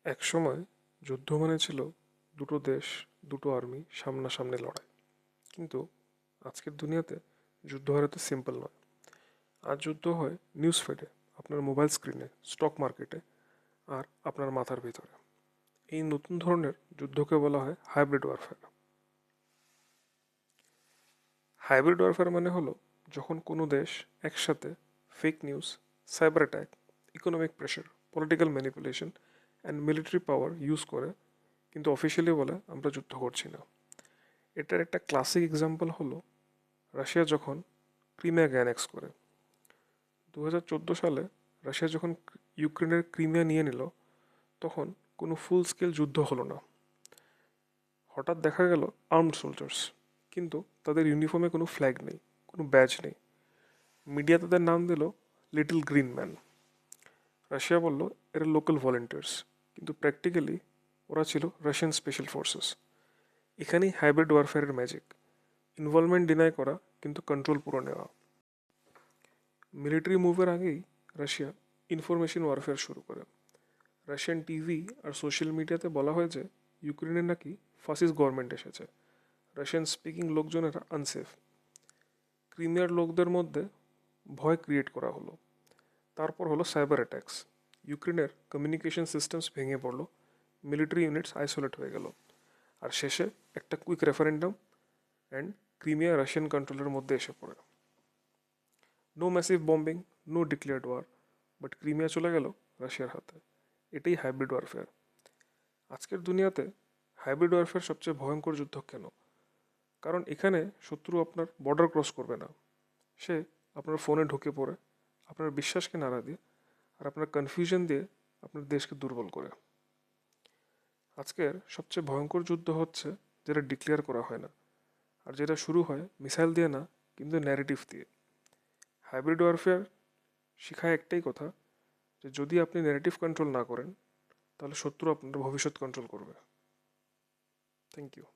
একসময় যুদ্ধ মানে ছিল দুটো দেশ, দুটো আর্মি সামনাসামনি লড়াই। কিন্তু আজকের দুনিয়াতে যুদ্ধ হয় তো সিম্পল নয়। আজ যুদ্ধ হয় নিউজ ফিডে, আপনার মোবাইল স্ক্রিনে, স্টক মার্কেটে, আর আপনার মাথার ভিতরে। এই নতুন ধরনের যুদ্ধকে বলা হয় হাইব্রিড ওয়ারফেয়ার। হাইব্রিড ওয়ারফেয়ার মানে হলো যখন কোনো দেশ একসাথে fake news, cyber attack, economic pressure, political manipulation and military power use করে, কিন্তু অফিসিয়ালি বলে আমরা যুদ্ধ করছি না। এটার একটা ক্লাসিক এক্সাম্পল হলো রাশিয়া যখন ক্রিমিয়াকে অ্যানেক্স করে। 2014 সালে রাশিয়া যখন ইউক্রেনের ক্রিমিয়া নিয়ে নিল, তখন কোনো ফুল স্কেল যুদ্ধ হলো না। হঠাৎ দেখা গেল আর্মড সোলজার্স, কিন্তু তাদের ইউনিফর্মে কোনো ফ্ল্যাগ নেই, কোনো ব্যাজ নেই। মিডিয়া তাদের নাম দিল লিটল গ্রিন ম্যান। রাশিয়া বলল এরা লোকাল ভলেন্টিয়ার্স, কিন্তু প্র্যাকটিক্যালি ওরা ছিল রাশিয়ান স্পেশাল ফোর্সেস। এখানেই হাইব্রিড ওয়ারফেয়ারের ম্যাজিক। ইনভলভমেন্ট ডিনাই করা, কিন্তু কন্ট্রোল পুরো নেওয়া। মিলিটারি মুভের আগেই রাশিয়া ইনফরমেশন ওয়ারফেয়ার শুরু করে। রাশিয়ান টিভি আর সোশ্যাল মিডিয়াতে বলা হয় যে ইউক্রেনে নাকি ফাসিস্ট গভর্নমেন্ট এসেছে, রাশিয়ান স্পিকিং লোকজনেরা আনসেফ। ক্রিমিয়ার লোকদের মধ্যে ভয় ক্রিয়েট করা হলো। তারপর হলো সাইবার অ্যাট্যাক্স। ইউক্রেনের কমিউনিকেশন সিস্টেমস ভেঙে পড়লো, মিলিটারি ইউনিটস আইসোলেট হয়ে গেল, আর শেষে একটা quick referendum and Crimea Russian কন্ট্রোলের মধ্যে এসে পড়ে। No massive bombing, no declared war, but Crimea চলে গেল রাশিয়ার হাতে। এটাই হাইব্রিড ওয়ারফেয়ার। আজকের দুনিয়াতে হাইব্রিড ওয়ারফেয়ার সবচেয়ে ভয়ঙ্কর যুদ্ধ কেন? কারণ এখানে শত্রু আপনার বর্ডার ক্রস করবে না। সে আপনার ফোনে ঢুকে পড়ে, আপনার বিশ্বাসকে নাড়া দিয়ে, আর আপনার কনফিউশন দিয়ে আপনার দেশকে দুর্বল করে। আজকের সবচেয়ে ভয়ঙ্কর যুদ্ধ হচ্ছে যেটা ডিক্লেয়ার করা হয় না, আর যেটা শুরু হয় মিসাইল দিয়ে না, কিন্তু ন্যারেটিভ দিয়ে। হাইব্রিড ওয়ারফেয়ার শেখায় একটাই কথা, যে যদি আপনি ন্যারেটিভ কন্ট্রোল না করেন, তাহলে শত্রু আপনার ভবিষ্যৎ কন্ট্রোল করবে। Thank you.